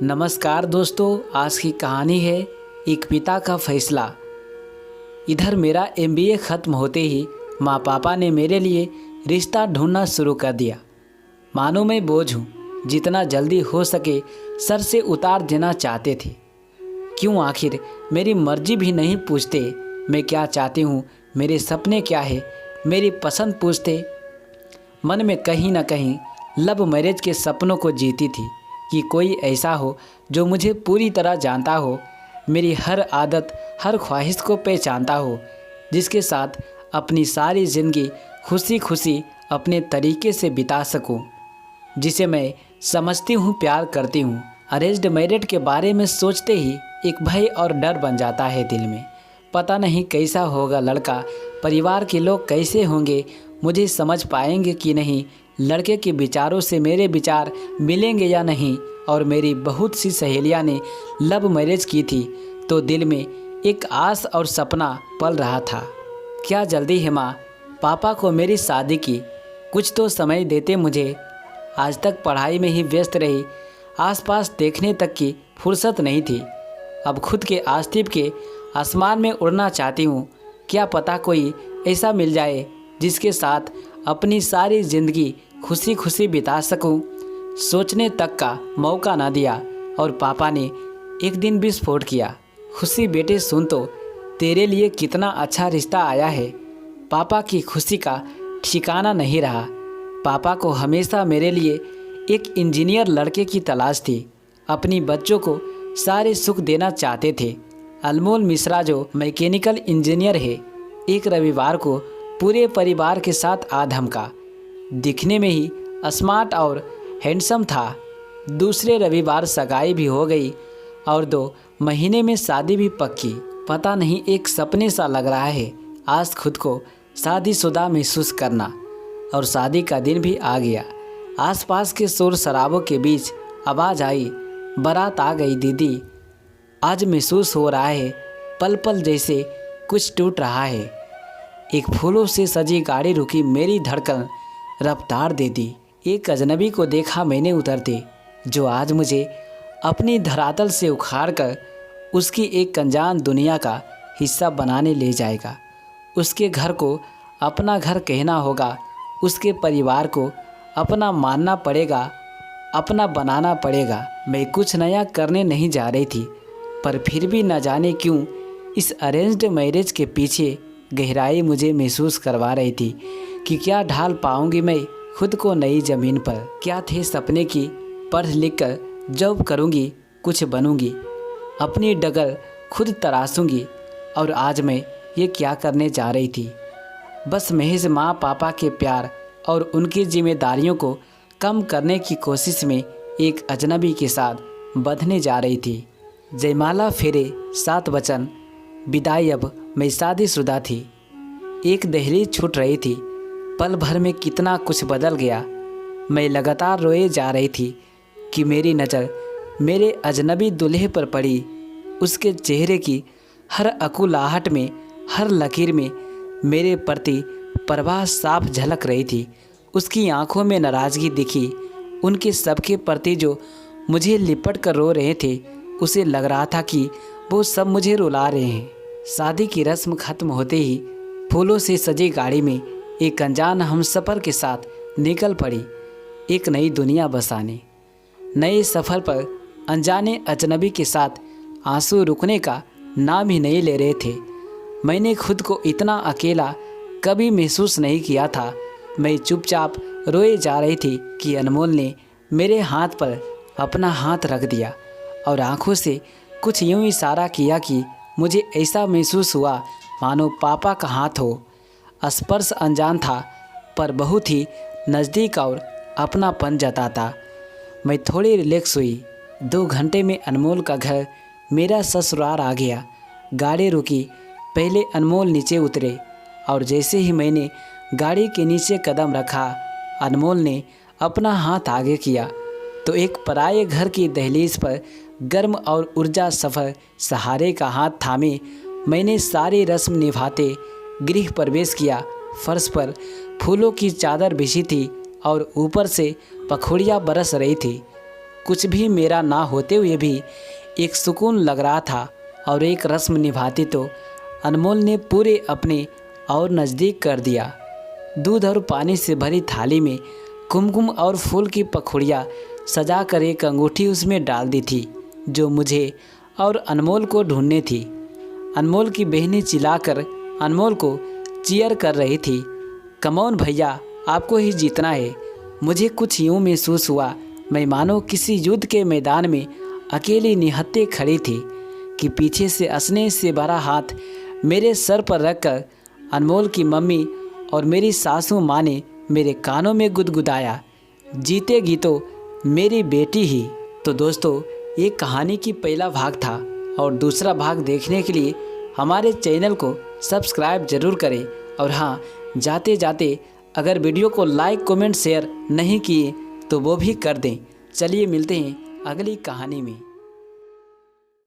नमस्कार दोस्तों, आज की कहानी है एक पिता का फैसला। इधर मेरा एमबीए ख़त्म होते ही माँ पापा ने मेरे लिए रिश्ता ढूंढना शुरू कर दिया। मानो मैं बोझ हूँ, जितना जल्दी हो सके सर से उतार देना चाहते थे। क्यों आखिर मेरी मर्जी भी नहीं पूछते, मैं क्या चाहती हूँ, मेरे सपने क्या है, मेरी पसंद पूछते। मन में कहीं ना कहीं लव मैरिज के सपनों को जीती थी कि कोई ऐसा हो जो मुझे पूरी तरह जानता हो, मेरी हर आदत हर ख्वाहिश को पहचानता हो, जिसके साथ अपनी सारी ज़िंदगी खुशी खुशी अपने तरीके से बिता सकूं, जिसे मैं समझती हूँ प्यार करती हूँ। अरेंज्ड मैरिज के बारे में सोचते ही एक भय और डर बन जाता है दिल में। पता नहीं कैसा होगा लड़का, परिवार के लोग कैसे होंगे, मुझे समझ पाएंगे कि नहीं, लड़के के विचारों से मेरे विचार मिलेंगे या नहीं। और मेरी बहुत सी सहेलियां ने लव मैरिज की थी तो दिल में एक आस और सपना पल रहा था। क्या जल्दी है माँ, पापा को मेरी शादी की, कुछ तो समय देते मुझे। आज तक पढ़ाई में ही व्यस्त रही, आसपास देखने तक की फुर्सत नहीं थी। अब खुद के आस्तीप के आसमान में उड़ना चाहती हूँ। क्या पता कोई ऐसा मिल जाए जिसके साथ अपनी सारी ज़िंदगी खुशी खुशी बिता सकूं। सोचने तक का मौका ना दिया और पापा ने एक दिन विस्फोट किया। खुशी बेटे सुन तो, तेरे लिए कितना अच्छा रिश्ता आया है। पापा की खुशी का ठिकाना नहीं रहा। पापा को हमेशा मेरे लिए एक इंजीनियर लड़के की तलाश थी। अपनी बच्चों को सारे सुख देना चाहते थे। अनमोल मिश्रा जो मैकेनिकल इंजीनियर है, एक रविवार को पूरे परिवार के साथ आ धमका। दिखने में ही स्मार्ट और हैंडसम था। दूसरे रविवार सगाई भी हो गई और 2 महीने में शादी भी पक्की। पता नहीं, एक सपने सा लग रहा है आज खुद को शादीशुदा महसूस करना। और शादी का दिन भी आ गया। आसपास के शोर शराबों के बीच आवाज़ आई, बारात आ गई दीदी। आज महसूस हो रहा है पल पल जैसे कुछ टूट रहा है। एक फूलों से सजी गाड़ी रुकी, मेरी धड़कन रफ्तार दे दी। एक अजनबी को देखा मैंने उतरते, जो आज मुझे अपनी धरातल से उखाड़कर उसकी एक अनजान दुनिया का हिस्सा बनाने ले जाएगा। उसके घर को अपना घर कहना होगा, उसके परिवार को अपना मानना पड़ेगा, अपना बनाना पड़ेगा। मैं कुछ नया करने नहीं जा रही थी, पर फिर भी न जाने क्यों इस अरेंज्ड मैरिज के पीछे गहराई मुझे महसूस करवा रही थी कि क्या ढाल पाऊंगी मैं खुद को नई ज़मीन पर। क्या थे सपने की, पढ़ लिख कर जॉब करूंगी, कुछ बनूंगी, अपनी डगर खुद तराशूंगी। और आज मैं ये क्या करने जा रही थी, बस महज माँ पापा के प्यार और उनकी जिम्मेदारियों को कम करने की कोशिश में एक अजनबी के साथ बंधने जा रही थी। जयमाला फेरे, 7 वचन, विदाई, अब मैं शादीशुदा थी। एक दहलीज छूट रही थी। पल भर में कितना कुछ बदल गया। मैं लगातार रोए जा रही थी कि मेरी नज़र मेरे अजनबी दूल्हे पर पड़ी। उसके चेहरे की हर अकुलाहट में, हर लकीर में मेरे प्रति परवाह साफ झलक रही थी। उसकी आंखों में नाराज़गी दिखी। उनके सबके प्रति जो मुझे लिपट कर रो रहे थे, उसे लग रहा था कि वो सब मुझे रुला रहे हैं। शादी की रस्म खत्म होते ही फूलों से सजी गाड़ी में एक अनजान हमसफ़र के साथ निकल पड़ी, एक नई दुनिया बसाने। नए सफ़र पर अनजाने अजनबी के साथ आंसू रुकने का नाम ही नहीं ले रहे थे। मैंने खुद को इतना अकेला कभी महसूस नहीं किया था। मैं चुपचाप रोए जा रही थी कि अनमोल ने मेरे हाथ पर अपना हाथ रख दिया और आंखों से कुछ यूं इशारा किया कि मुझे ऐसा महसूस हुआ मानो पापा का हाथ हो। स्पर्श अनजान था पर बहुत ही नज़दीक और अपनापन जताता। मैं थोड़ी रिलैक्स हुई। 2 घंटे में अनमोल का घर, मेरा ससुराल आ गया। गाड़ी रुकी। पहले अनमोल नीचे उतरे और जैसे ही मैंने गाड़ी के नीचे कदम रखा, अनमोल ने अपना हाथ आगे किया तो एक पराये घर की दहलीज पर गर्म और ऊर्जा सफ़र सहारे का हाथ थामे मैंने सारी रस्म निभाते गृह प्रवेश किया। फर्श पर फूलों की चादर बिछी थी और ऊपर से पखुड़ियाँ बरस रही थी। कुछ भी मेरा ना होते हुए भी एक सुकून लग रहा था और एक रस्म निभाती तो अनमोल ने पूरे अपने और नज़दीक कर दिया। दूध और पानी से भरी थाली में कुमकुम और फूल की पखुड़ियाँ सजा कर एक अंगूठी उसमें डाल दी थी जो मुझे और अनमोल को ढूंढनी थी। अनमोल की बहनें चिल्लाकर अनमोल को चीयर कर रही थी, कमॉन भैया, आपको ही जीतना है। मुझे कुछ यूँ महसूस हुआ मैं मानो किसी युद्ध के मैदान में अकेली निहत्थे खड़ी थी कि पीछे से असने से भरा हाथ मेरे सर पर रखकर अनमोल की मम्मी और मेरी सासू माँ ने मेरे कानों में गुदगुदाया, जीतेगी तो मेरी बेटी ही। तो दोस्तों, ये कहानी की पहला भाग था और दूसरा भाग देखने के लिए हमारे चैनल को सब्सक्राइब जरूर करें। और हाँ, जाते जाते अगर वीडियो को लाइक कमेंट शेयर नहीं किए तो वो भी कर दें। चलिए मिलते हैं अगली कहानी में।